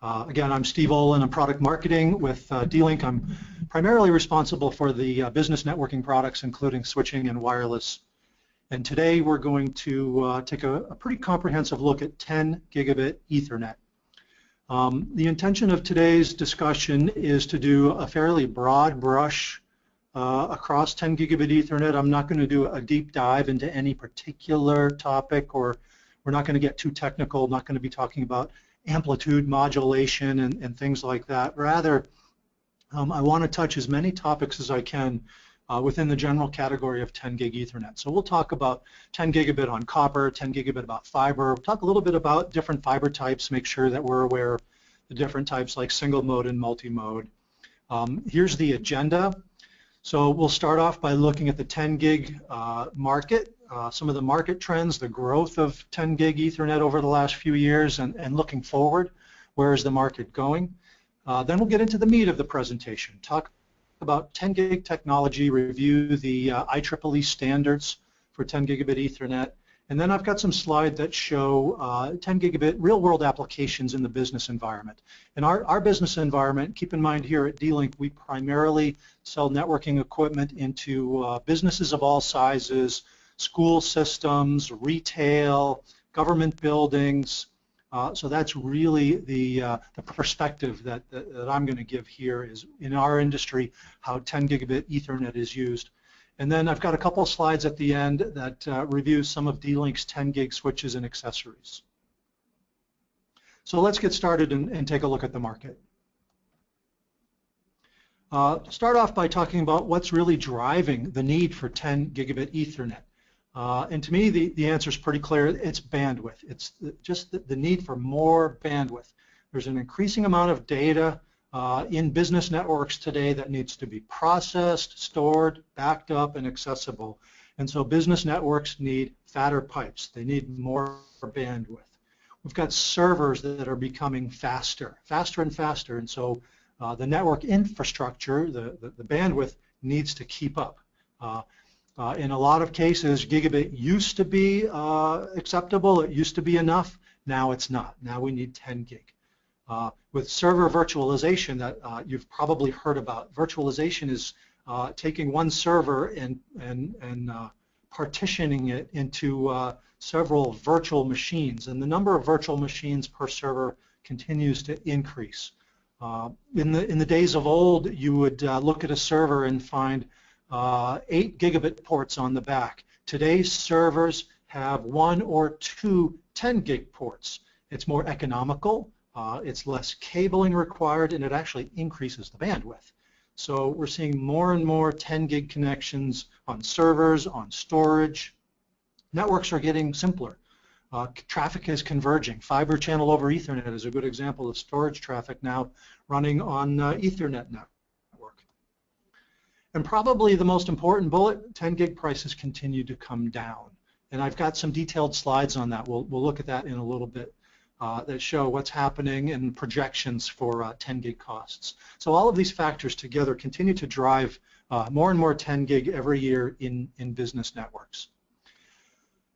Again, I'm Steve Olin. I'm product marketing with D-Link. I'm primarily responsible for the business networking products, including switching and wireless. And today we're going to take a pretty comprehensive look at 10 gigabit Ethernet. The intention of today's discussion is to do a fairly broad brush across 10 gigabit Ethernet. I'm not going to do a deep dive into any particular topic, or we're not going to get too technical. I'm not going to be talking about amplitude modulation and things like that. Rather, I want to touch as many topics as I can within the general category of 10 gig Ethernet. So we'll talk about 10 gigabit on copper, 10 gigabit about fiber. We'll talk a little bit about different fiber types, make sure that we're aware of the different types like single mode and multi-mode. Here's the agenda. So we'll start off by looking at the 10 gig market, some of the market trends, the growth of 10 gig Ethernet over the last few years, and looking forward, where is the market going. Then we'll get into the meat of the presentation, talk about 10 gig technology, review the IEEE standards for 10 gigabit Ethernet, and then I've got some slides that show 10 gigabit real-world applications in the business environment. In our business environment, keep in mind here at D-Link, we primarily sell networking equipment into businesses of all sizes, school systems, retail, government buildings. So that's really the perspective that I'm going to give here is in our industry how 10 gigabit Ethernet is used. And then I've got a couple of slides at the end that review some of D-Link's 10 gig switches and accessories. So let's get started and take a look at the market. Start off by talking about what's really driving the need for 10 gigabit Ethernet. And to me, the answer is pretty clear. It's bandwidth. It's just the need for more bandwidth. There's an increasing amount of data in business networks today that needs to be processed, stored, backed up, and accessible. And so business networks need fatter pipes. They need more bandwidth. We've got servers that are becoming faster and faster. And so the network infrastructure, the bandwidth, needs to keep up. In a lot of cases, gigabit used to be acceptable. It used to be enough. Now it's not. Now we need 10 gig. With server virtualization that you've probably heard about, virtualization is taking one server and partitioning it into several virtual machines. And the number of virtual machines per server continues to increase. In the days of old, you would look at a server and find 8 gigabit ports on the back. Today's servers have 1 or 2 10 gig ports. It's more economical, it's less cabling required, and it actually increases the bandwidth. So we're seeing more and more 10 gig connections on servers, on storage. Networks are getting simpler. Traffic is converging. Fiber channel over Ethernet is a good example of storage traffic now running on Ethernet network. And probably the most important bullet, 10 gig prices continue to come down. And I've got some detailed slides on that. We'll look at that in a little bit that show what's happening and projections for 10 gig costs. So all of these factors together continue to drive more and more 10 gig every year in business networks.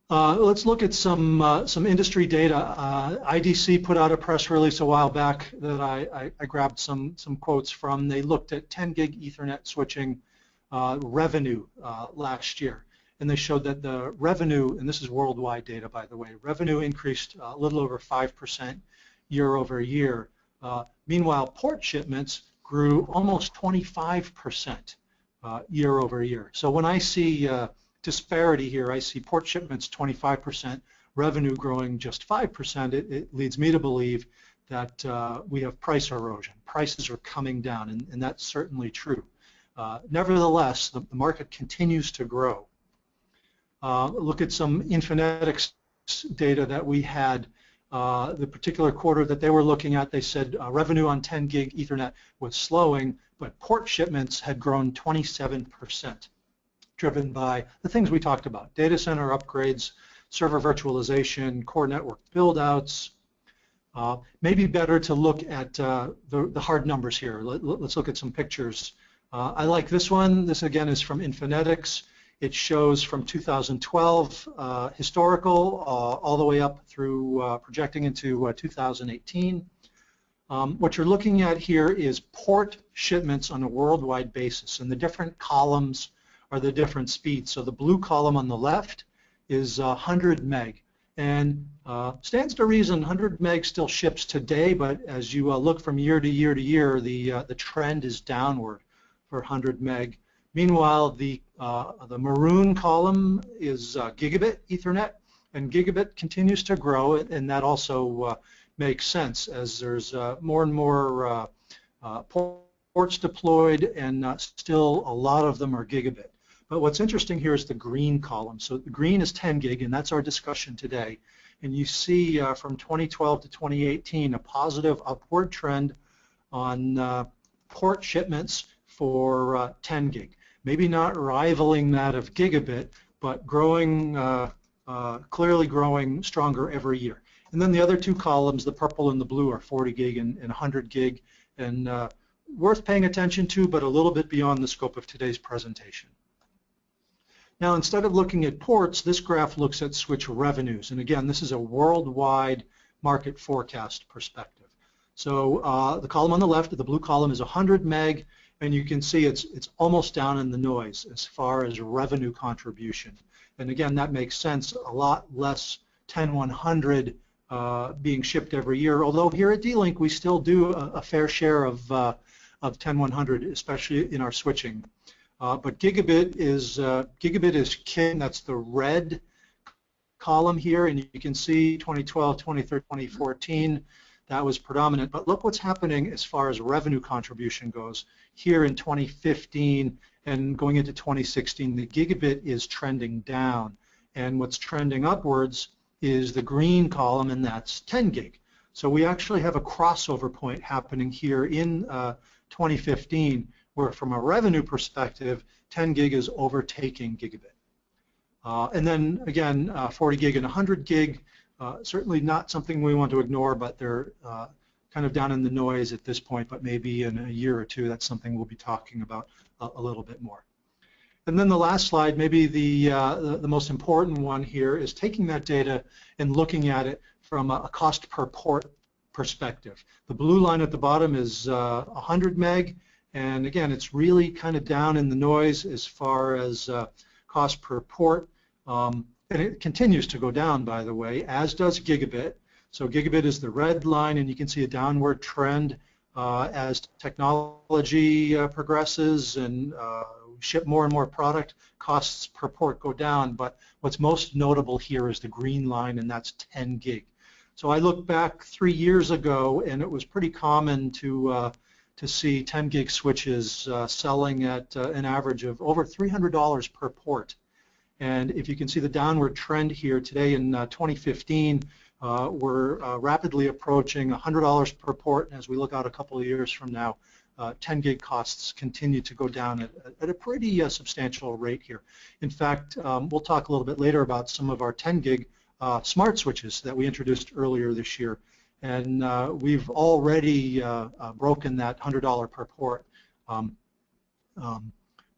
Let's look at some industry data. IDC put out a press release a while back that I grabbed some quotes from. They looked at 10 gig Ethernet switching revenue last year, and they showed that the revenue, and this is worldwide data by the way, revenue increased a little over 5% year over year. Meanwhile, port shipments grew almost 25% year over year. So when I see disparity here, I see port shipments 25%, revenue growing just 5%. It leads me to believe that we have price erosion. Prices are coming down, and that's certainly true. Nevertheless, the market continues to grow. Look at some Infinetics data that we had. The particular quarter that they were looking at, they said revenue on 10 gig Ethernet was slowing, but port shipments had grown 27%, driven by the things we talked about: data center upgrades, server virtualization, core network build-outs. Maybe better to look at the hard numbers here. Let's look at some pictures. I like this one. This again is from Infinetics. It shows from 2012 historical all the way up through projecting into 2018. What you're looking at here is port shipments on a worldwide basis, and the different columns are the different speeds. So the blue column on the left is 100 meg, and stands to reason 100 meg still ships today, but as you look from year to year to year, the trend is downward for 100 meg. Meanwhile, the maroon column is gigabit Ethernet, and gigabit continues to grow, and that also makes sense as there's more and more ports deployed, and still a lot of them are gigabit. But what's interesting here is the green column. So the green is 10 gig, and that's our discussion today. And you see from 2012 to 2018 a positive upward trend on port shipments for 10 gig. Maybe not rivaling that of gigabit, but growing, clearly growing stronger every year. And then the other two columns, the purple and the blue, are 40 gig and 100 gig, and worth paying attention to, but a little bit beyond the scope of today's presentation. Now, instead of looking at ports, this graph looks at switch revenues. And again, this is a worldwide market forecast perspective. So the column on the left, the blue column, is 100 meg, and you can see it's almost down in the noise as far as revenue contribution. And again, that makes sense. A lot less 10100 being shipped every year, although here at D-Link we still do a fair share of 10100, especially in our switching. But gigabit is king. That's the red column here, and you can see 2012, 2013, 2014, that was predominant. But look what's happening as far as revenue contribution goes. Here in 2015 and going into 2016, the gigabit is trending down, and what's trending upwards is the green column, and that's 10 gig. So we actually have a crossover point happening here in 2015, where from a revenue perspective, 10 gig is overtaking gigabit. And then again, 40 gig and 100 gig, certainly not something we want to ignore, but they're kind of down in the noise at this point, but maybe in a year or two, that's something we'll be talking about a little bit more. And then the last slide, maybe the most important one here, is taking that data and looking at it from a cost per port perspective. The blue line at the bottom is 100 meg, and again, it's really kind of down in the noise as far as cost per port, and it continues to go down, by the way, as does gigabit. So gigabit is the red line, and you can see a downward trend as technology progresses and ship more and more product, costs per port go down. But what's most notable here is the green line, and that's 10 gig. So I look back 3 years ago, and it was pretty common to see 10 gig switches selling at an average of over $300 per port. And if you can see the downward trend here today in 2015, we're rapidly approaching $100 per port, and as we look out a couple of years from now, 10 gig costs continue to go down at a pretty substantial rate here. In fact, we'll talk a little bit later about some of our 10 gig smart switches that we introduced earlier this year. And we've already broken that $100 per port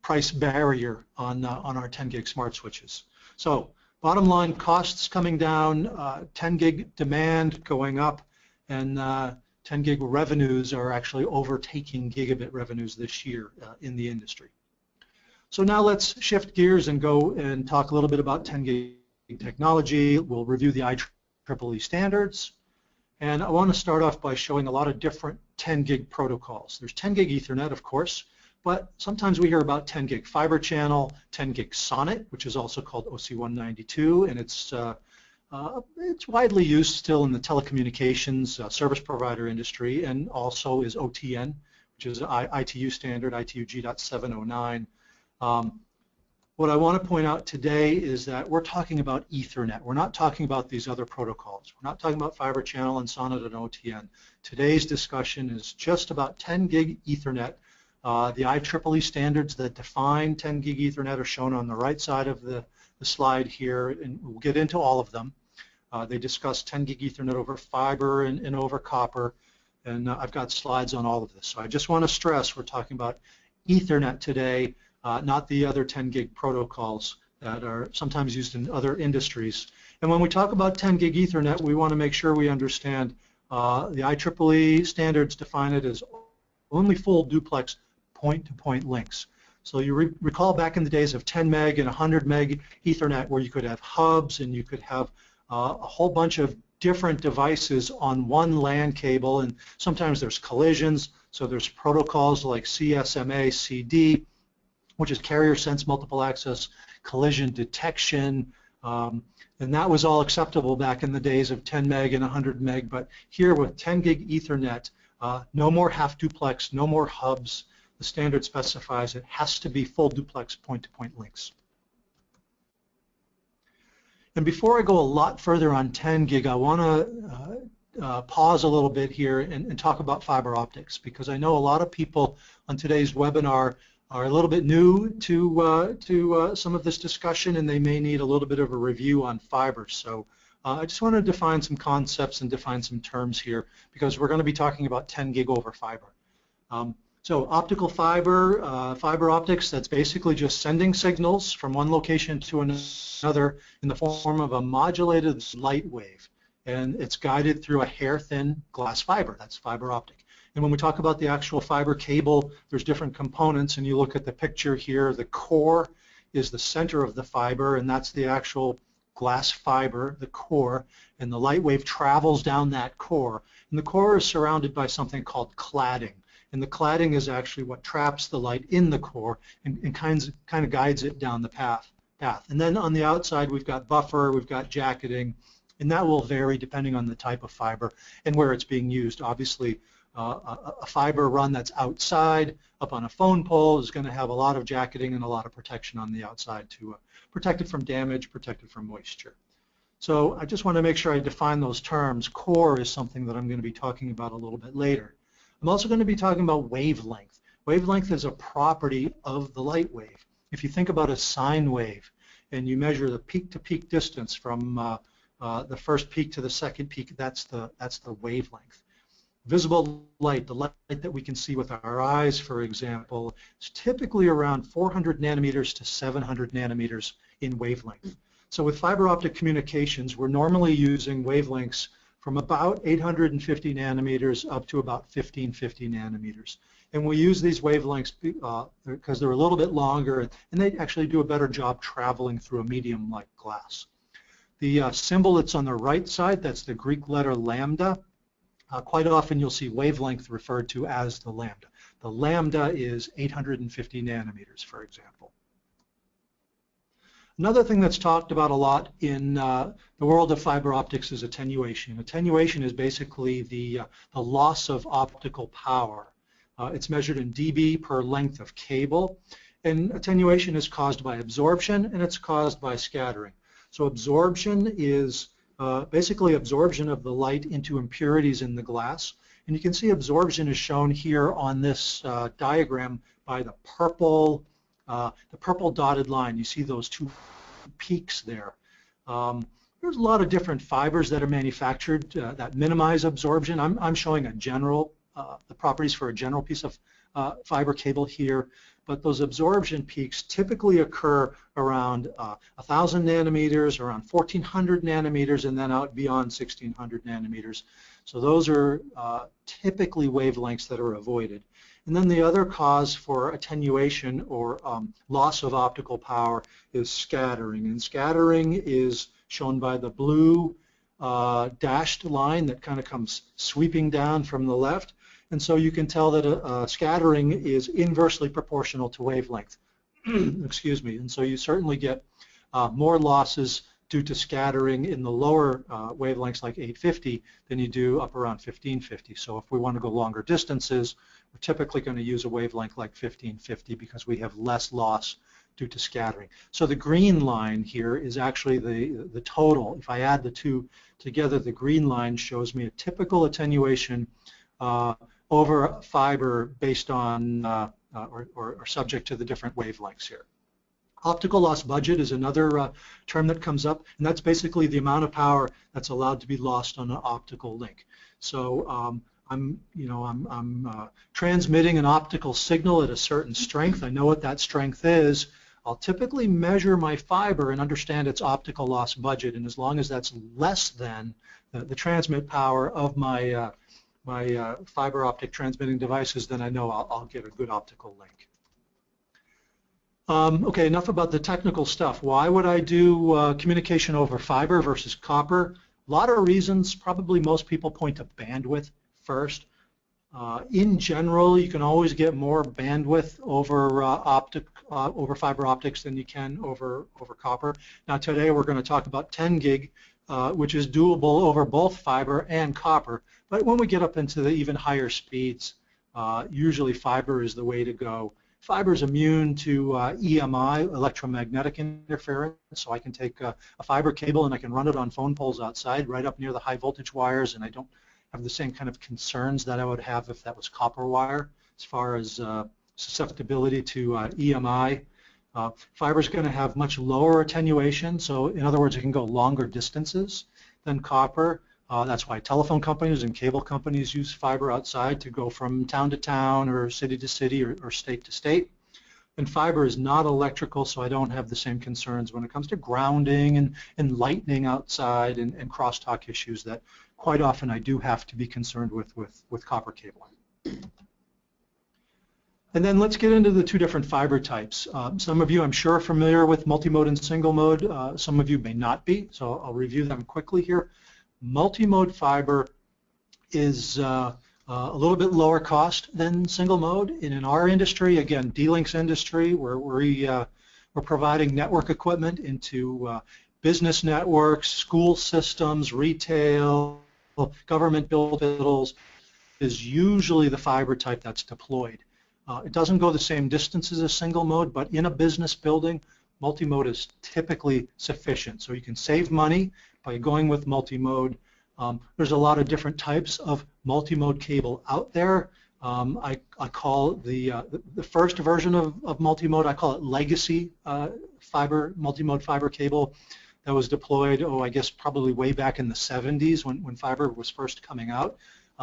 price barrier on our 10 gig smart switches. So bottom line, costs coming down, 10 gig demand going up, and 10 gig revenues are actually overtaking gigabit revenues this year in the industry. So now let's shift gears and go and talk a little bit about 10 gig technology. We'll review the IEEE standards. And I want to start off by showing a lot of different 10 gig protocols. There's 10 gig Ethernet, of course, but sometimes we hear about 10 gig fiber channel, 10 gig SONET, which is also called OC192, and it's widely used still in the telecommunications service provider industry, and also is OTN, which is ITU standard, ITU G.709. What I want to point out today is that we're talking about Ethernet. We're not talking about these other protocols. We're not talking about fiber channel and SONET and OTN. Today's discussion is just about 10 gig Ethernet. The IEEE standards that define 10 gig Ethernet are shown on the right side of the slide here, and we'll get into all of them. They discuss 10 gig Ethernet over fiber and over copper, and I've got slides on all of this. So I just want to stress we're talking about Ethernet today, not the other 10 gig protocols that are sometimes used in other industries. And when we talk about 10 gig Ethernet, we want to make sure we understand The IEEE standards define it as only full duplex point-to-point links. So you recall back in the days of 10 meg and 100 meg Ethernet where you could have hubs and you could have a whole bunch of different devices on one LAN cable, and sometimes there's collisions, so there's protocols like CSMA, CD, which is carrier sense multiple access collision detection, and that was all acceptable back in the days of 10 meg and 100 meg, but here with 10 gig Ethernet, no more half duplex, no more hubs. The standard specifies it has to be full duplex point-to-point links. And before I go a lot further on 10 gig, I want to pause a little bit here and talk about fiber optics, because I know a lot of people on today's webinar are a little bit new to some of this discussion, and they may need a little bit of a review on fiber. So I just want to define some concepts and define some terms here, because we're going to be talking about 10 gig over fiber. So optical fiber, fiber optics, that's basically just sending signals from one location to another in the form of a modulated light wave. And it's guided through a hair-thin glass fiber. That's fiber optic. And when we talk about the actual fiber cable, there's different components. And you look at the picture here, the core is the center of the fiber, and that's the actual glass fiber, the core. And the light wave travels down that core. And the core is surrounded by something called cladding. And the cladding is actually what traps the light in the core and kind of guides it down the path. And then on the outside, we've got buffer, we've got jacketing, and that will vary depending on the type of fiber and where it's being used. Obviously, a fiber run that's outside, up on a phone pole, is going to have a lot of jacketing and a lot of protection on the outside to protect it from damage, protect it from moisture. So I just want to make sure I define those terms. Core is something that I'm going to be talking about a little bit later. I'm also going to be talking about wavelength. Wavelength is a property of the light wave. If you think about a sine wave and you measure the peak-to-peak distance from the first peak to the second peak, that's the wavelength. Visible light, the light that we can see with our eyes, for example, is typically around 400 nanometers to 700 nanometers in wavelength. So with fiber optic communications, we're normally using wavelengths from about 850 nanometers up to about 1550 nanometers. And we use these wavelengths because they're a little bit longer, and they actually do a better job traveling through a medium like glass. The symbol that's on the right side, that's the Greek letter lambda. Quite often you'll see wavelength referred to as the lambda. The lambda is 850 nanometers, for example. Another thing that's talked about a lot in the world of fiber optics is attenuation. Attenuation is basically the loss of optical power. It's measured in dB per length of cable, and attenuation is caused by absorption and it's caused by scattering. So absorption is basically absorption of the light into impurities in the glass, and you can see absorption is shown here on this diagram by the purple dotted line. You see those two peaks there. There's a lot of different fibers that are manufactured that minimize absorption. I'm showing a general, the properties for a general piece of fiber cable here, but those absorption peaks typically occur around 1,000 nanometers, around 1,400 nanometers, and then out beyond 1,600 nanometers. So those are typically wavelengths that are avoided. And then the other cause for attenuation or loss of optical power is scattering. And scattering is shown by the blue dashed line that kind of comes sweeping down from the left. And so you can tell that scattering is inversely proportional to wavelength. Excuse me. And so you certainly get more losses due to scattering in the lower wavelengths like 850 than you do up around 1550. So if we want to go longer distances, we're typically going to use a wavelength like 1550 because we have less loss due to scattering. So the green line here is actually the total. If I add the two together, the green line shows me a typical attenuation over fiber based on or subject to the different wavelengths here. Optical loss budget is another term that comes up, and that's basically the amount of power that's allowed to be lost on an optical link. So I'm transmitting an optical signal at a certain strength. I know what that strength is. I'll typically measure my fiber and understand its optical loss budget, and as long as that's less than the transmit power of my fiber optic transmitting devices, then I know I'll get a good optical link. Okay, enough about the technical stuff. Why would I do communication over fiber versus copper? A lot of reasons. Probably most people point to bandwidth first. In general, you can always get more bandwidth over over fiber optics than you can over copper. Now today we're going to talk about 10 gig, which is doable over both fiber and copper. But when we get up into the even higher speeds, usually fiber is the way to go. Fiber is immune to EMI, electromagnetic interference, so I can take a fiber cable and I can run it on phone poles outside right up near the high voltage wires, and I don't have the same kind of concerns that I would have if that was copper wire as far as susceptibility to EMI. Fiber is going to have much lower attenuation, so in other words, it can go longer distances than copper. That's why telephone companies and cable companies use fiber outside to go from town to town or city to city or state to state. And fiber is not electrical, so I don't have the same concerns when it comes to grounding and lightning outside and crosstalk issues that quite often I do have to be concerned with copper cabling. And then let's get into the two different fiber types. Some of you, I'm sure, are familiar with multimode and single mode. Some of you may not be, so I'll review them quickly here. Multimode fiber is a little bit lower cost than single mode. And in our industry, again, D-Link's industry, where we're providing network equipment into business networks, school systems, retail, government buildings, is usually the fiber type that's deployed. It doesn't go the same distances as single mode, but in a business building, multimode is typically sufficient. So you can save money by going with multimode. There's a lot of different types of multimode cable out there. I call the first version of multimode, I call it legacy multimode fiber cable that was deployed, I guess probably way back in the 70s when fiber was first coming out.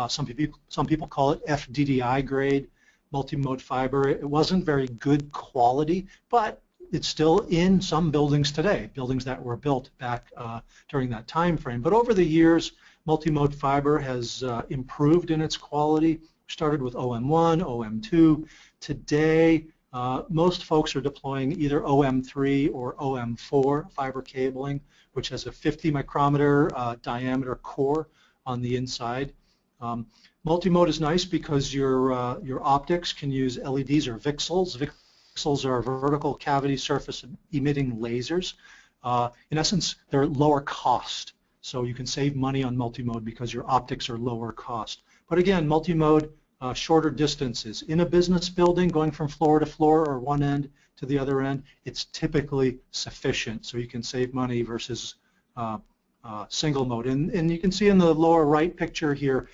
Some people call it FDDI grade multimode fiber. It wasn't very good quality, but it's still in some buildings today, buildings that were built back during that time frame. But over the years, multimode fiber has improved in its quality. Started with OM1, OM2. Today, most folks are deploying either OM3 or OM4 fiber cabling, which has a 50 micrometer diameter core on the inside. Multimode is nice because your optics can use LEDs or VCSELs. VCSELs are vertical cavity surface emitting lasers. In essence, they're lower cost, so you can save money on multimode because your optics are lower cost. But again, multimode, shorter distances. In a business building, going from floor to floor or one end to the other end, it's typically sufficient, so you can save money versus single mode. And you can see in the lower right picture here,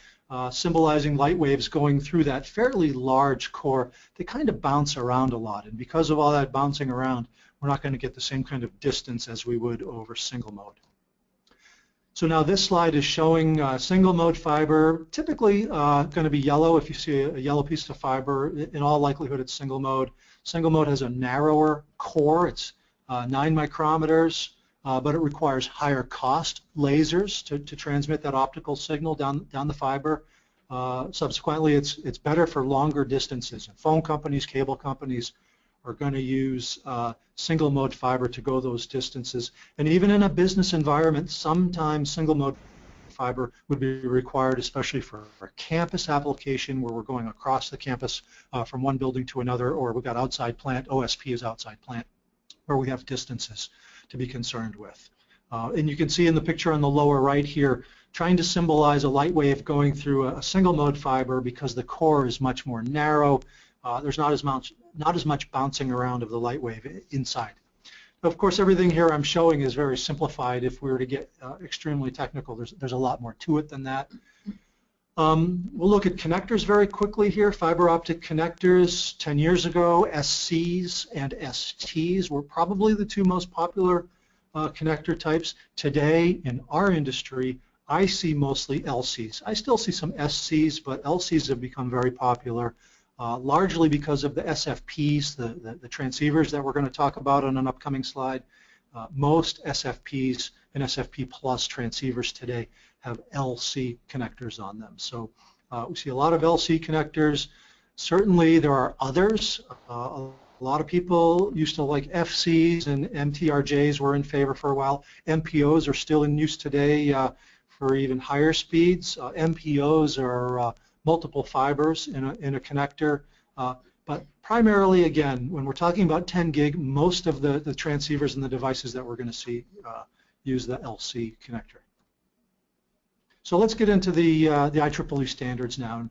symbolizing light waves going through that fairly large core. They kind of bounce around a lot, and because of all that bouncing around, we're not going to get the same kind of distance as we would over single mode. So now this slide is showing single mode fiber, typically going to be yellow. If you see a yellow piece of fiber, in all likelihood it's single mode. Single mode has a narrower core. It's 9 micrometers. But it requires higher cost lasers to transmit that optical signal down the fiber. Subsequently, it's better for longer distances. And phone companies, cable companies are going to use single mode fiber to go those distances. And even in a business environment, sometimes single mode fiber would be required, especially for a campus application where we're going across the campus from one building to another, or we've got outside plant, OSP is outside plant, where we have distances to be concerned with. And you can see in the picture on the lower right here, trying to symbolize a light wave going through a single mode fiber because the core is much more narrow. There's not as much bouncing around of the light wave inside. Of course, everything here I'm showing is very simplified. If we were to get extremely technical, there's a lot more to it than that. We'll look at connectors very quickly here. Fiber optic connectors, 10 years ago, SCs and STs were probably the two most popular connector types. Today, in our industry, I see mostly LCs. I still see some SCs, but LCs have become very popular. largely because of the SFPs, the transceivers that we're going to talk about on an upcoming slide. Most SFPs and SFP plus transceivers today have LC connectors on them. So we see a lot of LC connectors. Certainly there are others. A lot of people used to like FCs, and MTRJs were in favor for a while. MPOs are still in use today for even higher speeds. MPOs are multiple fibers in a connector. But primarily, again, when we're talking about 10 gig, most of the transceivers and the devices that we're going to see use the LC connector. So let's get into the IEEE standards now.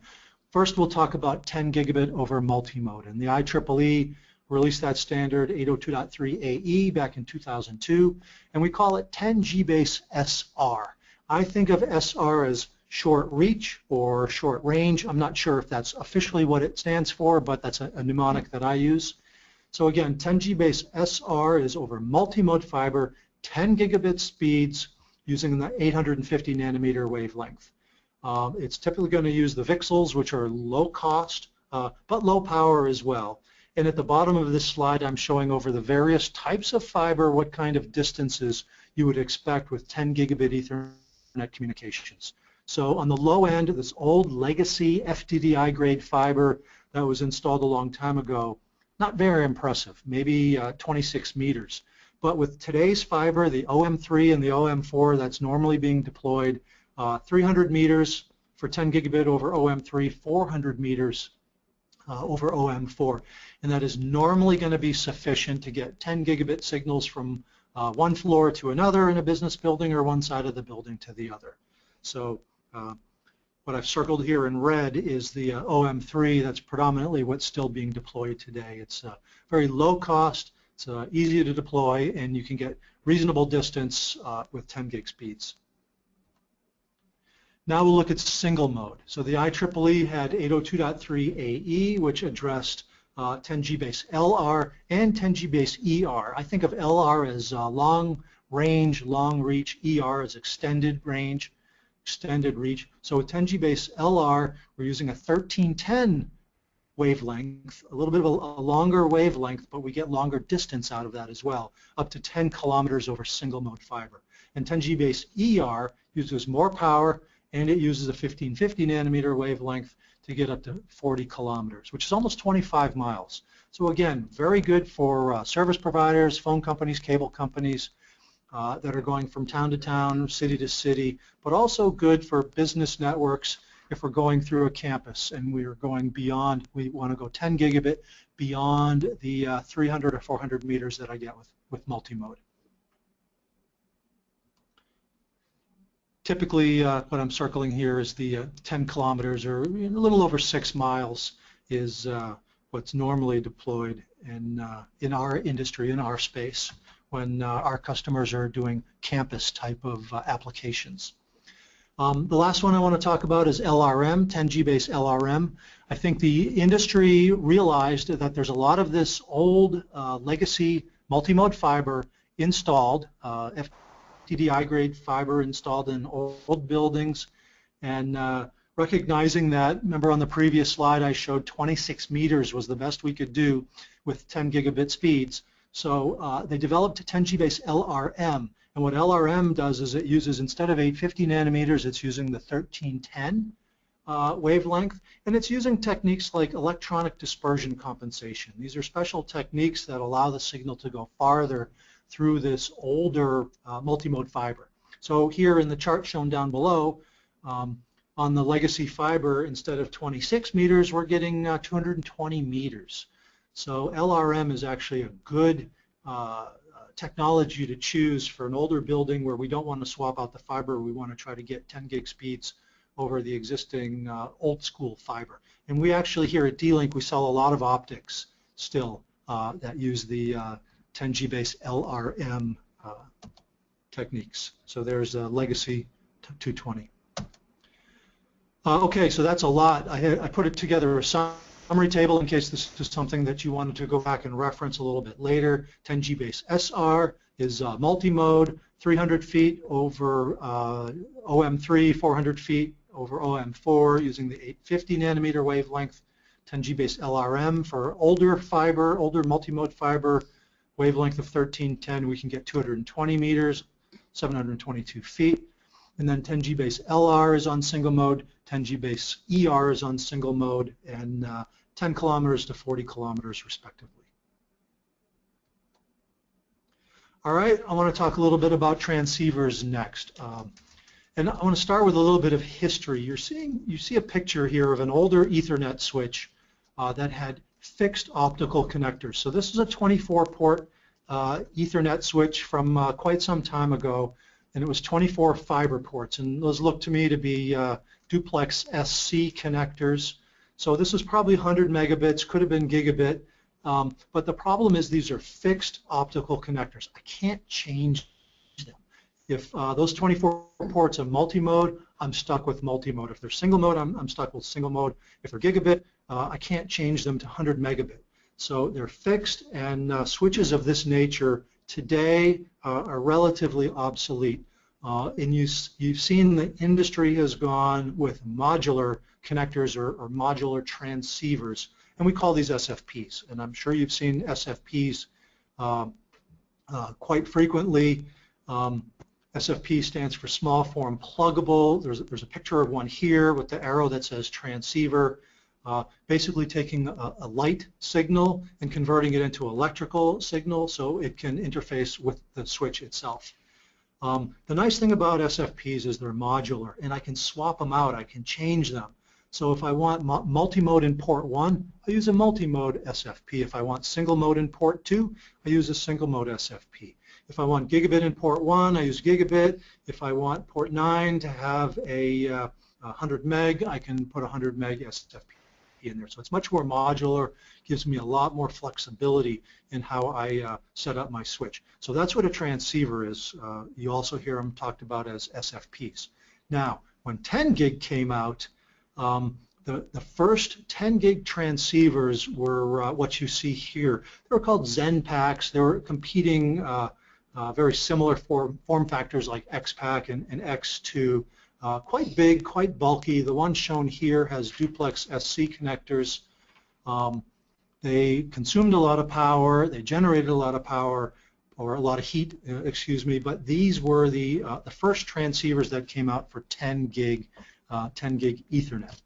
First, we'll talk about 10 gigabit over multimode. And the IEEE released that standard 802.3AE back in 2002, and we call it 10G-base SR. I think of SR as short reach or short range. I'm not sure if that's officially what it stands for, but that's a mnemonic that I use. So again, 10G-base SR is over multimode fiber, 10 gigabit speeds using the 850 nanometer wavelength. It's typically going to use the VCSELs, which are low cost, but low power as well. And at the bottom of this slide, I'm showing over the various types of fiber what kind of distances you would expect with 10 gigabit Ethernet communications. So on the low end, this old legacy FDDI grade fiber that was installed a long time ago, not very impressive, maybe 26 meters. But with today's fiber, the OM3 and the OM4 that's normally being deployed, 300 meters for 10 gigabit over OM3, 400 meters over OM4. And that is normally going to be sufficient to get 10 gigabit signals from one floor to another in a business building or one side of the building to the other. So what I've circled here in red is the OM3. That's predominantly what's still being deployed today. It's very low cost, it's easy to deploy, and you can get reasonable distance with 10 gig speeds. Now we'll look at single mode. So the IEEE had 802.3AE, which addressed 10G base LR and 10G base ER. I think of LR as long range, long reach, ER as extended range, extended reach. So with 10G base LR, we're using a 1310 wavelength, a little bit of a longer wavelength, but we get longer distance out of that as well, up to 10 kilometers over single mode fiber. And 10G base ER uses more power, and it uses a 1550 nanometer wavelength to get up to 40 kilometers, which is almost 25 miles. So again, very good for service providers, phone companies, cable companies that are going from town to town, city to city, but also good for business networks if we're going through a campus and we're going beyond, we want to go 10 gigabit beyond the 300 or 400 meters that I get with multimode. Typically, what I'm circling here is the 10 kilometers, or a little over 6 miles, is what's normally deployed in our industry, in our space, when our customers are doing campus type of applications. The last one I want to talk about is LRM, 10G base LRM. I think the industry realized that there's a lot of this old legacy multimode fiber installed, FDDI grade fiber installed in old buildings, and recognizing that, remember on the previous slide I showed 26 meters was the best we could do with 10 gigabit speeds. So they developed a 10G base LRM, and what LRM does is it uses, instead of 850 nanometers, it's using the 1310 wavelength, and it's using techniques like electronic dispersion compensation. These are special techniques that allow the signal to go farther through this older multimode fiber. So here in the chart shown down below, on the legacy fiber, instead of 26 meters, we're getting 220 meters. So LRM is actually a good technology to choose for an older building where we don't want to swap out the fiber. We want to try to get 10 gig speeds over the existing old school fiber. And we actually here at D-Link, we sell a lot of optics still that use the 10G base LRM techniques. So there's a legacy 220. Okay, so that's a lot. I put it together a summary table in case this is something that you wanted to go back and reference a little bit later. 10G base SR is multi-mode, 300 feet over OM3, 400 feet over OM4 using the 850 nanometer wavelength. 10G base LRM for older fiber, older multimode fiber, wavelength of 1310, we can get 220 meters, 722 feet. And then 10G base LR is on single mode, 10G base ER is on single mode, and 10 kilometers to 40 kilometers respectively. All right, I want to talk a little bit about transceivers next. And I want to start with a little bit of history. You see a picture here of an older Ethernet switch that had fixed optical connectors. So this is a 24-port Ethernet switch from quite some time ago, and it was 24 fiber ports, and those look to me to be duplex SC connectors. So this was probably 100 megabits, could have been gigabit, but the problem is these are fixed optical connectors. I can't change them. If those 24 ports are multi-mode, I'm stuck with multi-mode. If they're single mode, I'm stuck with single mode. If they're gigabit, I can't change them to 100 megabit. So they're fixed, and switches of this nature today are relatively obsolete. And you've seen the industry has gone with modular connectors or modular transceivers, and we call these SFPs. And I'm sure you've seen SFPs quite frequently. SFP stands for small form pluggable. There's a picture of one here with the arrow that says transceiver. Basically taking a light signal and converting it into electrical signal so it can interface with the switch itself. The nice thing about SFPs is they're modular, and I can swap them out, I can change them. So if I want multi-mode in port 1, I use a multi-mode SFP. If I want single mode in port 2, I use a single mode SFP. If I want gigabit in port 1, I use gigabit. If I want port 9 to have a 100 meg, I can put a 100 meg SFP in there. So it's much more modular, gives me a lot more flexibility in how I set up my switch. So that's what a transceiver is. You also hear them talked about as SFPs. Now, when 10 gig came out, the first 10 gig transceivers were what you see here. They were called Zen packs. They were competing very similar form factors like X-Pack and X2. Quite big, quite bulky. The one shown here has duplex SC connectors. They consumed a lot of power. They generated a lot of power, or a lot of heat, excuse me. But these were the first transceivers that came out for 10 gig Ethernet.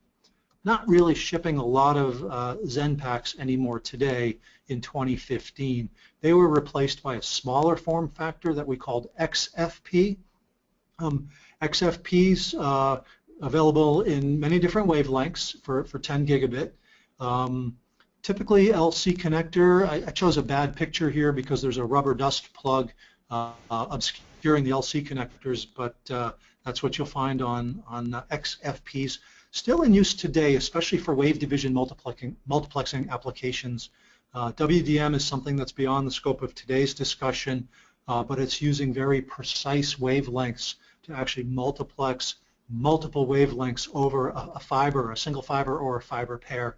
Not really shipping a lot of Zen packs anymore today in 2015. They were replaced by a smaller form factor that we called XFP. XFPs available in many different wavelengths for 10 gigabit. Typically LC connector. I chose a bad picture here because there's a rubber dust plug obscuring the LC connectors, but that's what you'll find on XFPs. Still in use today, especially for wave division multiplexing applications. WDM is something that's beyond the scope of today's discussion, but it's using very precise wavelengths to actually multiplex multiple wavelengths over a fiber, a single fiber or a fiber pair.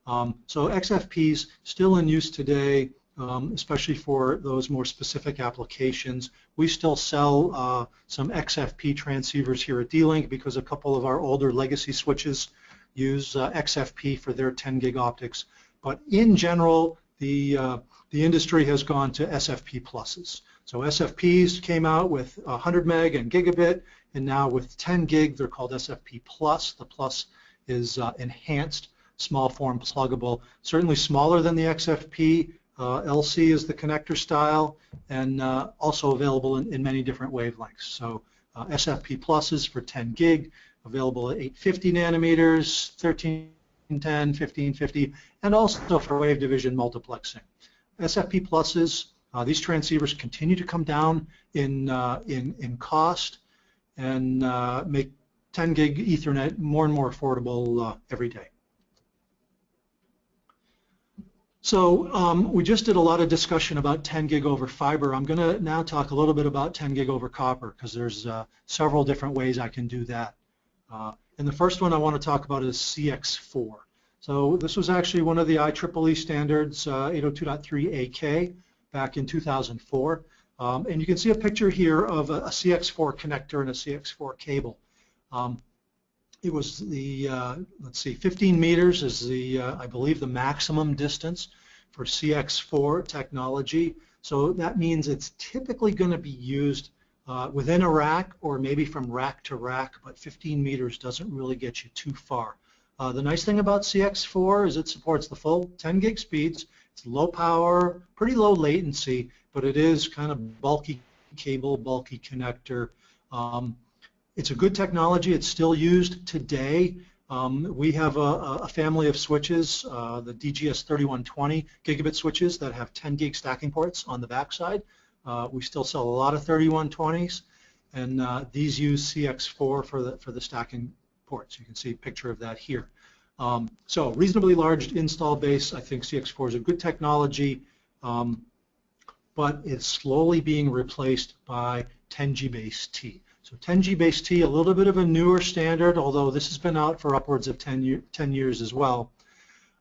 So XFPs still in use today, especially for those more specific applications. We still sell some XFP transceivers here at D-Link because a couple of our older legacy switches use XFP for their 10 gig optics. But in general, the industry has gone to SFP pluses. So SFPs came out with 100 meg and gigabit, and now with 10 gig, they're called SFP plus. The plus is enhanced small form pluggable, certainly smaller than the XFP. LC is the connector style, and also available in many different wavelengths. So SFP pluses for 10 gig, available at 850 nanometers, 1310, 1550, and also for wave division multiplexing. SFP pluses, these transceivers continue to come down in cost and make 10 gig Ethernet more and more affordable every day. So we just did a lot of discussion about 10 gig over fiber. I'm going to now talk a little bit about 10 gig over copper because there's several different ways I can do that. And the first one I want to talk about is CX4. So this was actually one of the IEEE standards, 802.3 AK, back in 2004. And you can see a picture here of a CX4 connector and a CX4 cable. it was the, let's see, 15 meters is the, I believe, the maximum distance for CX4 technology. So that means it's typically going to be used within a rack or maybe from rack to rack, but 15 meters doesn't really get you too far. The nice thing about CX4 is it supports the full 10 gig speeds. It's low power, pretty low latency, but it is kind of bulky cable, bulky connector. It's a good technology. It's still used today. We have a family of switches, the DGS 3120 gigabit switches that have 10 gig stacking ports on the backside. We still sell a lot of 3120s, and these use CX4 for the stacking ports. You can see a picture of that here. So reasonably large install base. I think CX4 is a good technology, but it's slowly being replaced by 10G base T. So 10G base T, a little bit of a newer standard, although this has been out for upwards of 10 years as well.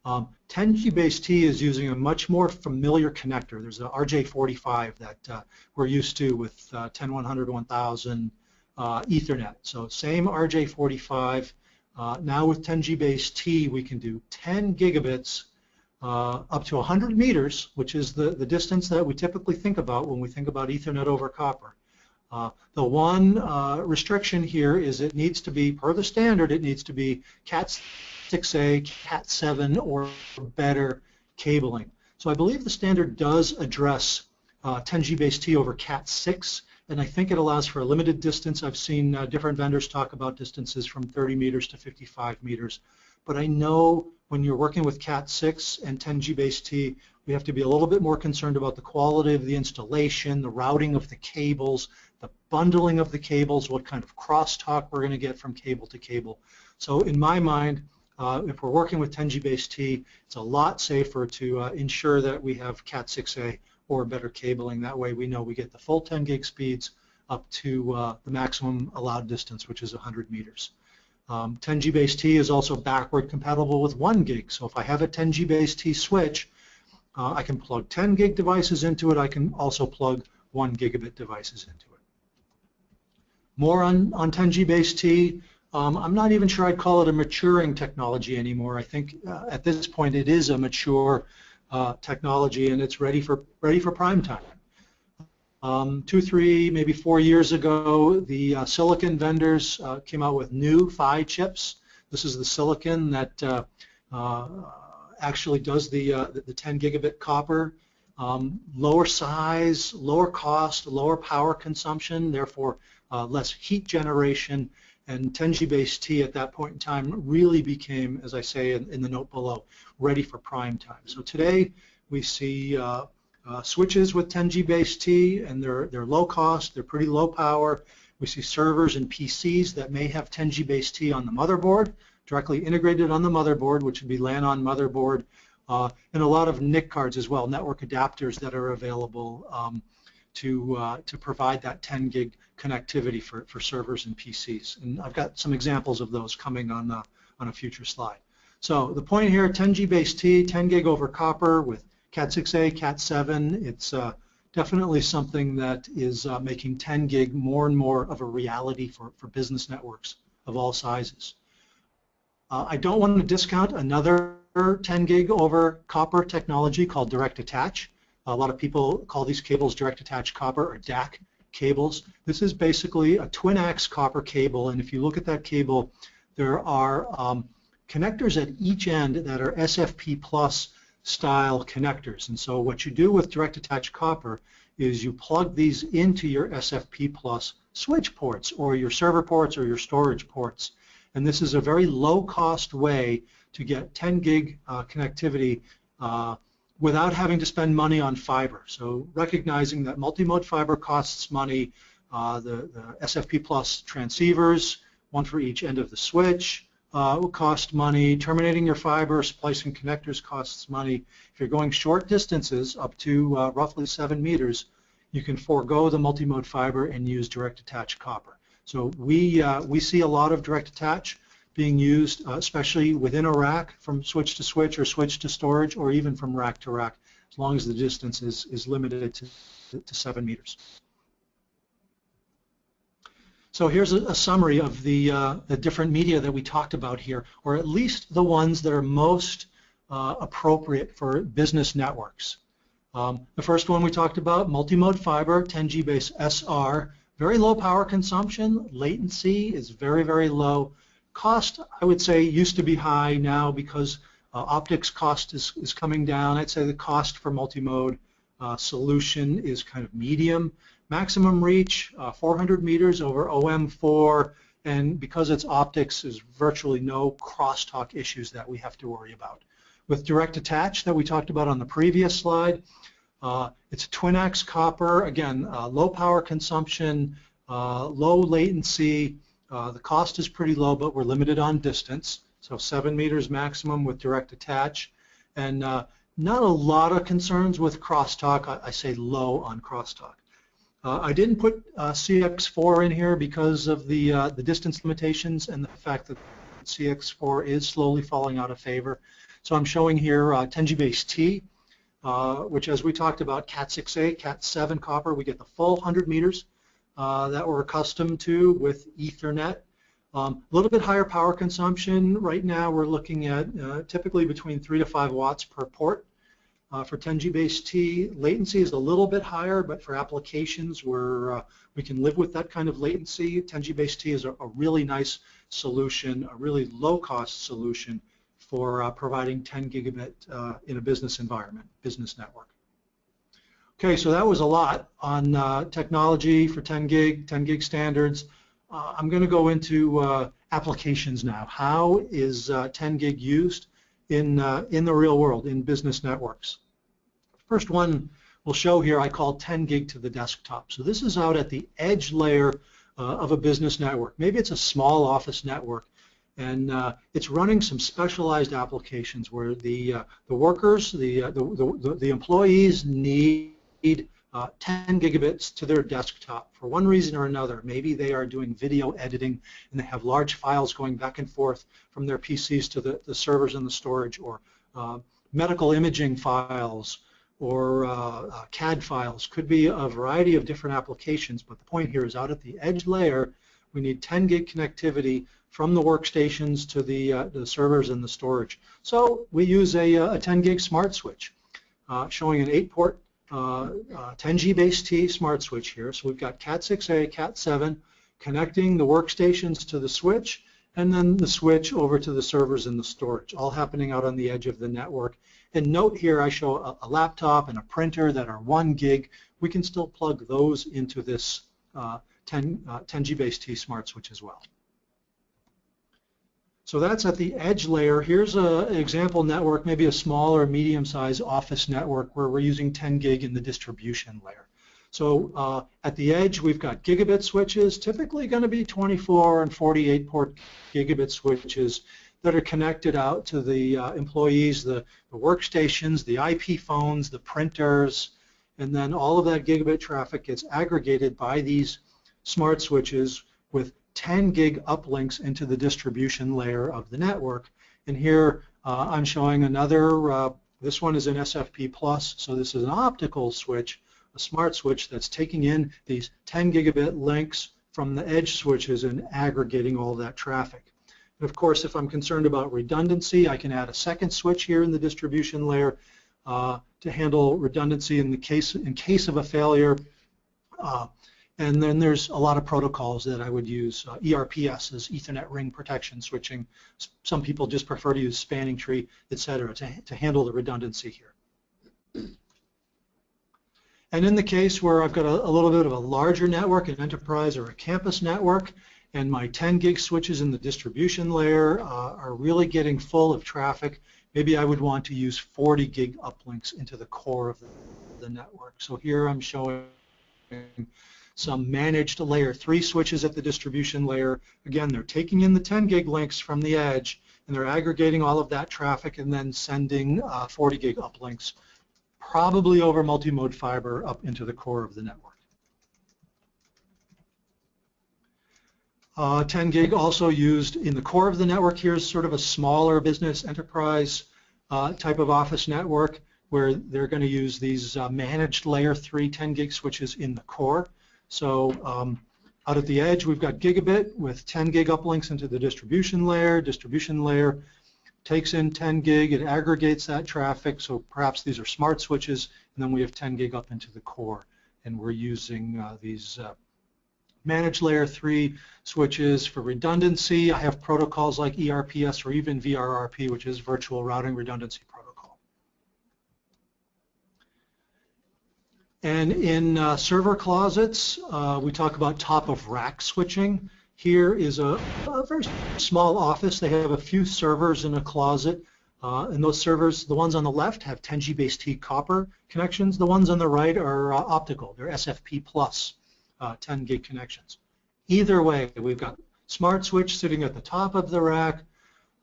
10G base T is using a much more familiar connector. There's a RJ45 that we're used to with 10100, 1000 Ethernet. So same RJ45. Now with 10G base T, we can do 10 gigabits up to 100 meters, which is the distance that we typically think about when we think about Ethernet over copper. The one restriction here is it needs to be, per the standard, it needs to be Cat 6A, Cat 7 or better cabling. So I believe the standard does address 10G base T over Cat 6, and I think it allows for a limited distance. I've seen different vendors talk about distances from 30 meters to 55 meters. But I know when you're working with Cat 6 and 10G base T, we have to be a little bit more concerned about the quality of the installation, the routing of the cables, the bundling of the cables, what kind of crosstalk we're going to get from cable to cable. So in my mind, if we're working with 10G base T, it's a lot safer to ensure that we have Cat 6A or better cabling. That way we know we get the full 10 gig speeds up to the maximum allowed distance, which is 100 meters. 10G base T is also backward compatible with 1 gig. So if I have a 10G base T switch, I can plug 10 gig devices into it. I can also plug 1 gigabit devices into it. More on 10G base T. I'm not even sure I'd call it a maturing technology anymore. I think at this point it is a mature technology, and it's ready for prime time. 2, 3, maybe 4 years ago, the silicon vendors came out with new PHY chips. This is the silicon that actually does the 10 gigabit copper. Lower size, lower cost, lower power consumption, therefore less heat generation, and 10G base T at that point in time really became, as I say in the note below, ready for prime time. So today we see switches with 10G base T, and they're low cost, they're pretty low power. We see servers and PCs that may have 10G base T on the motherboard, directly integrated on the motherboard, which would be LAN on motherboard, and a lot of NIC cards as well, network adapters that are available to provide that 10 gig connectivity for servers and PCs. And I've got some examples of those coming on a future slide. So the point here, 10G base T, 10 gig over copper with Cat 6A, Cat 7. It's definitely something that is making 10 gig more and more of a reality for business networks of all sizes. I don't want to discount another 10 gig over copper technology called direct attach. A lot of people call these cables direct attach copper or DAC cables. This is basically a twin axe copper cable, and if you look at that cable, there are connectors at each end that are SFP plus style connectors. And so what you do with direct attach copper is you plug these into your SFP plus switch ports or your server ports or your storage ports. And this is a very low cost way to get 10 gig connectivity without having to spend money on fiber. So recognizing that multi-mode fiber costs money, the SFP plus transceivers, one for each end of the switch, will cost money. Terminating your fiber, splicing connectors costs money. If you're going short distances up to roughly 7 meters, you can forego the multi-mode fiber and use direct attach copper. So we see a lot of direct attach being used, especially within a rack, from switch to switch or switch to storage, or even from rack to rack, as long as the distance is limited to 7 meters. So here's a summary of the different media that we talked about here, or at least the ones that are most appropriate for business networks. The first one we talked about, multimode fiber, 10G base SR, very low power consumption, latency is very, very low. Cost, I would say, used to be high now because optics cost is coming down. I'd say the cost for multimode solution is kind of medium. Maximum reach, 400 meters over OM4, and because it's optics, there's virtually no crosstalk issues that we have to worry about. With direct attach that we talked about on the previous slide, it's a twin-ax copper, again, low power consumption, low latency. The cost is pretty low, but we're limited on distance, so 7 meters maximum with direct attach, and not a lot of concerns with crosstalk. I say low on crosstalk. I didn't put CX4 in here because of the distance limitations and the fact that CX4 is slowly falling out of favor. So I'm showing here 10G base T, which, as we talked about, Cat6A, Cat7 copper, we get the full 100 meters that we're accustomed to with Ethernet. A little bit higher power consumption. Right now we're looking at typically between 3 to 5 watts per port. For 10G base T, latency is a little bit higher, but for applications where we can live with that kind of latency, 10G base T is a really nice solution, a really low-cost solution for providing 10 gigabit in a business environment, business network. Okay, so that was a lot on technology for 10 gig standards. I'm going to go into applications now. How is 10 gig used in the real world, in business networks? First one we'll show here I call 10 gig to the desktop. So this is out at the edge layer of a business network. Maybe it's a small office network, and it's running some specialized applications where the workers, the employees need 10 gigabits to their desktop for one reason or another. Maybe they are doing video editing and they have large files going back and forth from their PCs to the servers in the storage, or medical imaging files, or CAD files. Could be a variety of different applications, but the point here is out at the edge layer we need 10 gig connectivity from the workstations to the servers and the storage. So we use a 10 gig smart switch, showing an 8-port 10G base T smart switch here. So we've got Cat6A, Cat7 connecting the workstations to the switch, and then the switch over to the servers and the storage, all happening out on the edge of the network. And note here I show a laptop and a printer that are 1 gig. We can still plug those into this 10G base T smart switch as well. So that's at the edge layer. Here's an example network, maybe a small or medium-sized office network where we're using 10 gig in the distribution layer. So at the edge, we've got gigabit switches, typically going to be 24 and 48 port gigabit switches that are connected out to the employees, the workstations, the IP phones, the printers, and then all of that gigabit traffic gets aggregated by these smart switches with 10 gig uplinks into the distribution layer of the network. And here I'm showing another, this one is an SFP+, so this is an optical switch, a smart switch that's taking in these 10 gigabit links from the edge switches and aggregating all that traffic. And of course, if I'm concerned about redundancy, I can add a second switch here in the distribution layer to handle redundancy in case of a failure. And then there's a lot of protocols that I would use. ERPS is Ethernet ring protection switching. Some people just prefer to use spanning tree, etc., to handle the redundancy here. And in the case where I've got a little bit of a larger network, an enterprise or a campus network, and my 10 gig switches in the distribution layer are really getting full of traffic, maybe I would want to use 40 gig uplinks into the core of the network. So here I'm showing some managed layer 3 switches at the distribution layer. Again, they're taking in the 10 gig links from the edge, and they're aggregating all of that traffic and then sending 40 gig uplinks, probably over multimode fiber, up into the core of the network. 10 gig also used in the core of the network. Here's sort of a smaller business enterprise type of office network where they're going to use these managed layer 3 10 gig switches in the core. So Out at the edge, we've got gigabit with 10 gig uplinks into the distribution layer. Distribution layer takes in 10 gig, it aggregates that traffic, so perhaps these are smart switches, and then we have 10 gig up into the core, and we're using these managed layer 3 switches for redundancy. I have protocols like ERPS or even VRRP, which is Virtual Routing Redundancy Protocol. And in server closets, we talk about top-of-rack switching. Here is a very small office. They have a few servers in a closet, and those servers, the ones on the left have 10G-base-T copper connections. The ones on the right are optical. They're SFP plus 10 gig connections. Either way, we've got smart switch sitting at the top of the rack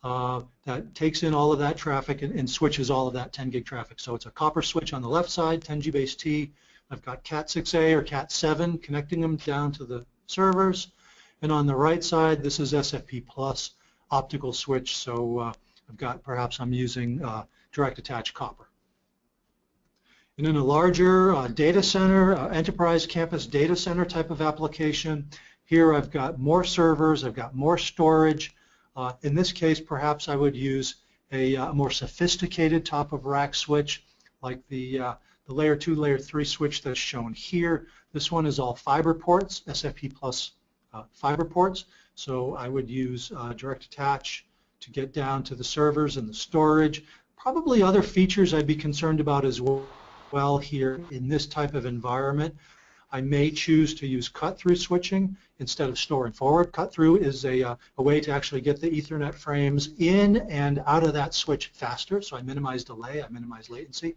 that takes in all of that traffic and switches all of that 10 gig traffic. So it's a copper switch on the left side, 10G-base-T. I've got Cat6A or Cat7 connecting them down to the servers. And on the right side, this is SFP plus optical switch, so I've got, perhaps I'm using direct attach copper. And in a larger data center, enterprise campus data center type of application, here I've got more servers, I've got more storage. In this case, perhaps I would use a more sophisticated top of rack switch like the layer 2, layer 3 switch that's shown here. This one is all fiber ports, SFP plus fiber ports, so I would use direct attach to get down to the servers and the storage. Probably other features I'd be concerned about as well here in this type of environment. I may choose to use cut-through switching instead of store and forward. Cut-through is a way to actually get the Ethernet frames in and out of that switch faster, so I minimize delay, I minimize latency.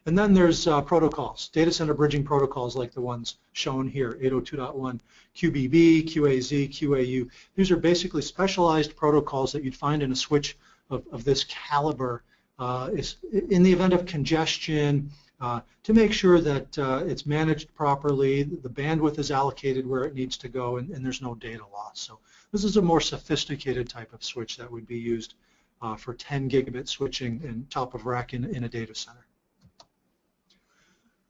And then there's protocols, data center bridging protocols like the ones shown here, 802.1 QBB, QAZ, QAU. These are basically specialized protocols that you'd find in a switch of this caliber in the event of congestion, to make sure that it's managed properly, the bandwidth is allocated where it needs to go, and there's no data loss. So this is a more sophisticated type of switch that would be used for 10 gigabit switching in top of rack in a data center.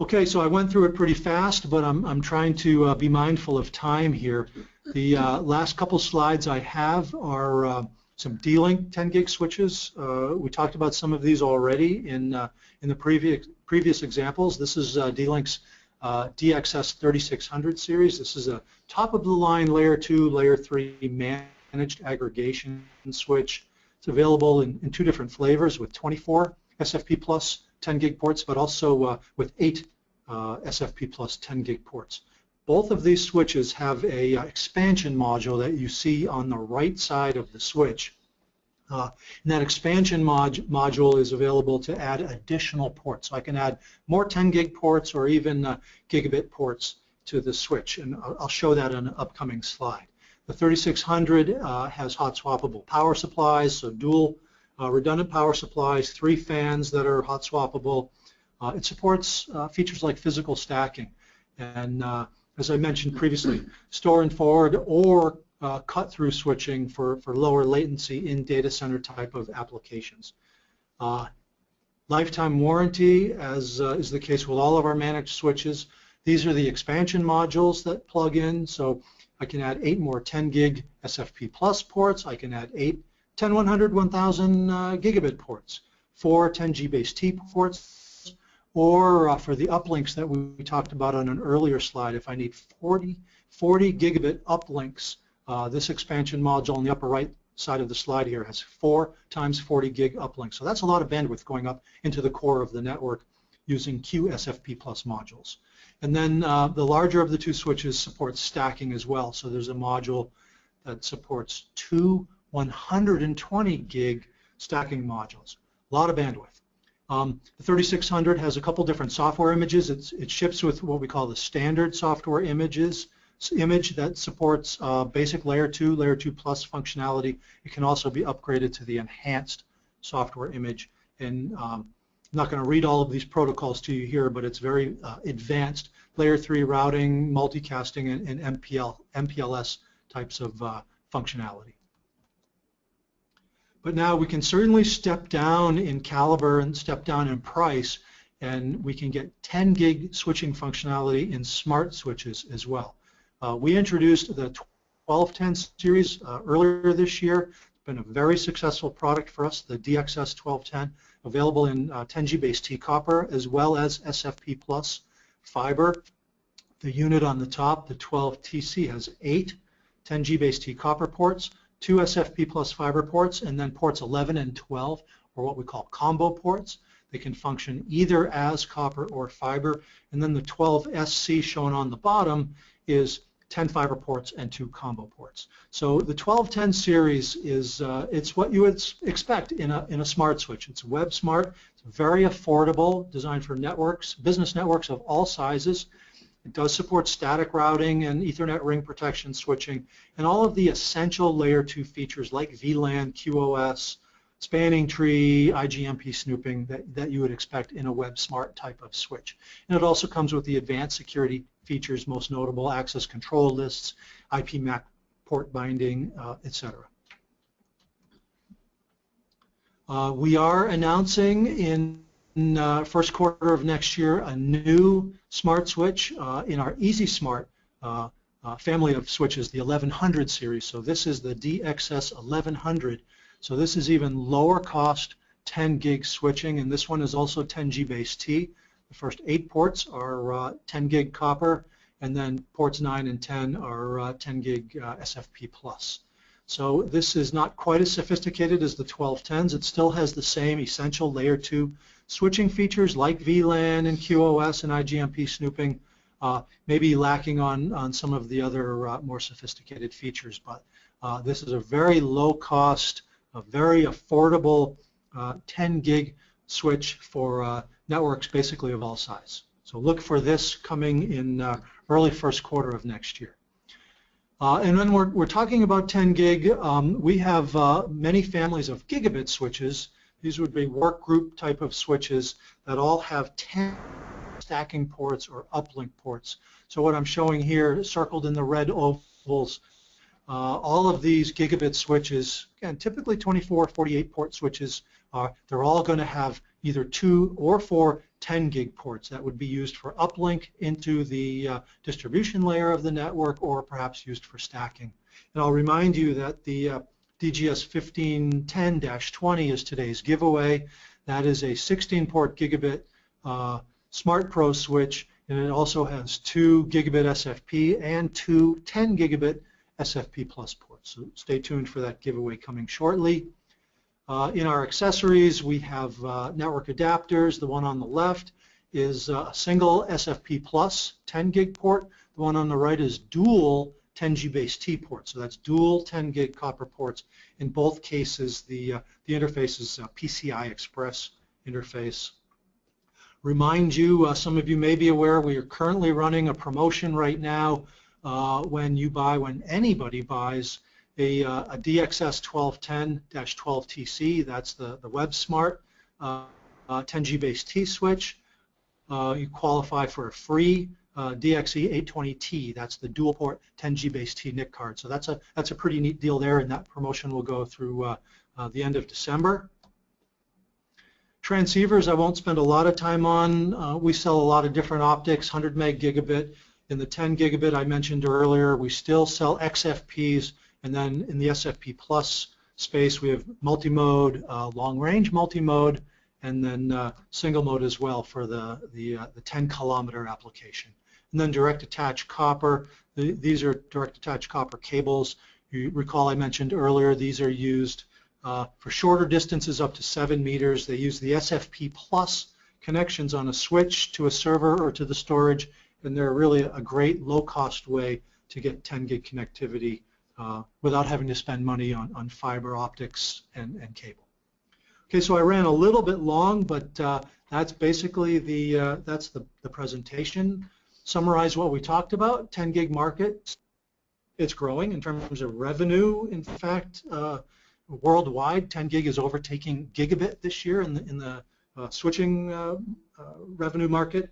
Okay, so I went through it pretty fast, but I'm trying to be mindful of time here. The last couple slides I have are some D-Link 10 gig switches. We talked about some of these already in the previous examples. This is D-Link's DXS 3600 series. This is a top-of-the-line layer 2, layer 3 managed aggregation switch. It's available in 2 different flavors with 24 SFP plus 10 gig ports, but also with 8 SFP plus 10 gig ports. Both of these switches have a expansion module that you see on the right side of the switch. And that expansion module is available to add additional ports. So I can add more 10 gig ports or even gigabit ports to the switch, and I'll show that on an upcoming slide. The 3600 has hot swappable power supplies, so dual redundant power supplies, 3 fans that are hot swappable. It supports features like physical stacking, and as I mentioned previously, store and forward or cut-through switching for lower latency in data center type of applications. Lifetime warranty, as is the case with all of our managed switches. These are the expansion modules that plug in, so I can add 8 more 10 gig SFP plus ports. I can add 8 10, 100, 1000 gigabit ports, 4 10G-base-T ports, or for the uplinks that we talked about on an earlier slide, if I need 40 gigabit uplinks, this expansion module on the upper right side of the slide here has 4 times 40 gig uplinks. So that's a lot of bandwidth going up into the core of the network using QSFP plus modules. And then the larger of the 2 switches supports stacking as well. So there's a module that supports 2 120 gig stacking modules. A lot of bandwidth. The 3600 has a couple different software images. It ships with what we call the standard software image that supports basic layer 2 plus functionality. It can also be upgraded to the enhanced software image. And I'm not going to read all of these protocols to you here, but it's very advanced layer 3 routing, multicasting, and MPLS types of functionality. But now we can certainly step down in caliber and step down in price, and we can get 10 gig switching functionality in smart switches as well. We introduced the 1210 series earlier this year. It's been a very successful product for us, the DXS 1210, available in 10G-based copper as well as SFP Plus fiber. The unit on the top, the 12TC, has 8 10G-based copper ports, 2 SFP Plus fiber ports, and then ports 11 and 12 are what we call combo ports. They can function either as copper or fiber. And then the 12SC shown on the bottom is 10 fiber ports and 2 combo ports. So the 1210 series is it's what you would expect in a smart switch. It's web smart. It's very affordable, designed for networks, business networks of all sizes. It does support static routing and Ethernet ring protection switching, and all of the essential layer 2 features like VLAN, QoS, spanning tree, IGMP snooping that you would expect in a web smart type of switch. And it also comes with the advanced security features, most notable access control lists, IP MAC port binding, etc. We are announcing in first quarter of next year a new smart switch in our Easy Smart family of switches, the 1100 series. So this is the DXS 1100. So this is even lower cost 10 gig switching, and this one is also 10G base T. The first 8 ports are 10 gig copper, and then ports 9 and 10 are 10 gig SFP plus. So this is not quite as sophisticated as the 1210s. It still has the same essential layer 2 switching features like VLAN and QoS and IGMP snooping, maybe lacking on some of the other more sophisticated features. But this is a very low cost, a very affordable 10 gig switch for networks basically of all size. So look for this coming in early first quarter of next year. And when we're talking about 10 gig, we have many families of gigabit switches. These would be work group type of switches that all have 10 stacking ports or uplink ports. So what I'm showing here, circled in the red ovals, all of these gigabit switches, again, typically 24, 48 port switches, they're all going to have either 2 or 4 10 gig ports that would be used for uplink into the distribution layer of the network, or perhaps used for stacking. And I'll remind you that the DGS 1510-20 is today's giveaway. That is a 16-port gigabit Smart Pro switch, and it also has 2 gigabit SFP and 2 10 gigabit SFP plus ports. So stay tuned for that giveaway coming shortly. In our accessories, we have network adapters. The one on the left is a single SFP plus 10 gig port. The one on the right is dual 10G base T ports. So that's dual 10 gig copper ports. In both cases, the interface is a PCI Express interface. Remind you, some of you may be aware, we are currently running a promotion right now when anybody buys a DXS 1210-12TC, that's the web smart 10G base T switch. You qualify for a free DXE 820T, that's the dual port 10G base T NIC card. So that's a pretty neat deal there, and that promotion will go through the end of December. Transceivers I won't spend a lot of time on. We sell a lot of different optics, 100 meg gigabit. In the 10 gigabit I mentioned earlier, we still sell XFPs, and then in the SFP plus space we have multi-mode, long-range multi-mode, and then single mode as well for the 10-kilometer application. And then direct attach copper. These are direct attach copper cables. You recall I mentioned earlier these are used for shorter distances up to 7 meters. They use the SFP plus connections on a switch to a server or to the storage, and they're really a great low-cost way to get 10 gig connectivity without having to spend money on fiber optics and cable. Okay, so I ran a little bit long, but that's basically the presentation. Summarize what we talked about. 10 gig market, it's growing in terms of revenue. In fact, worldwide, 10 gig is overtaking gigabit this year in the switching revenue market.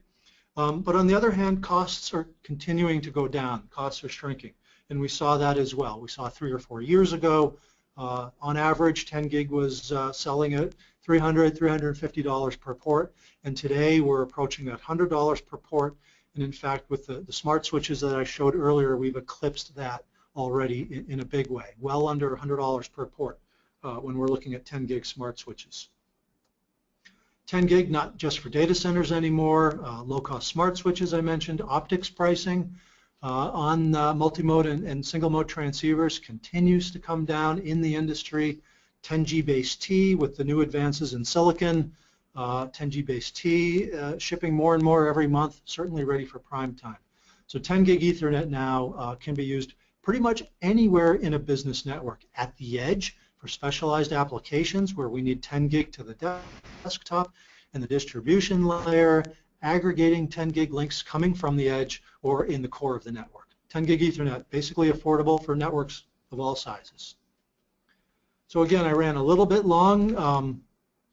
But on the other hand, costs are continuing to go down. Costs are shrinking, and we saw that as well. We saw 3 or 4 years ago, on average, 10 gig was selling at $300, $350 per port, and today we're approaching that $100 per port, And in fact, with the smart switches that I showed earlier, we've eclipsed that already in a big way, well under $100 per port when we're looking at 10 gig smart switches. 10 gig, not just for data centers anymore, low-cost smart switches I mentioned, optics pricing on multi-mode and single-mode transceivers continues to come down in the industry. 10G base T with the new advances in silicon, 10G base T shipping more and more every month, certainly ready for prime time. So 10 gig Ethernet now can be used pretty much anywhere in a business network. At the edge for specialized applications where we need 10 gig to the desktop, and the distribution layer, aggregating 10 gig links coming from the edge or in the core of the network. 10 gig Ethernet, basically affordable for networks of all sizes. So again, I ran a little bit long.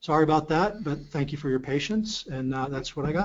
Sorry about that, but thank you for your patience, and that's what I got.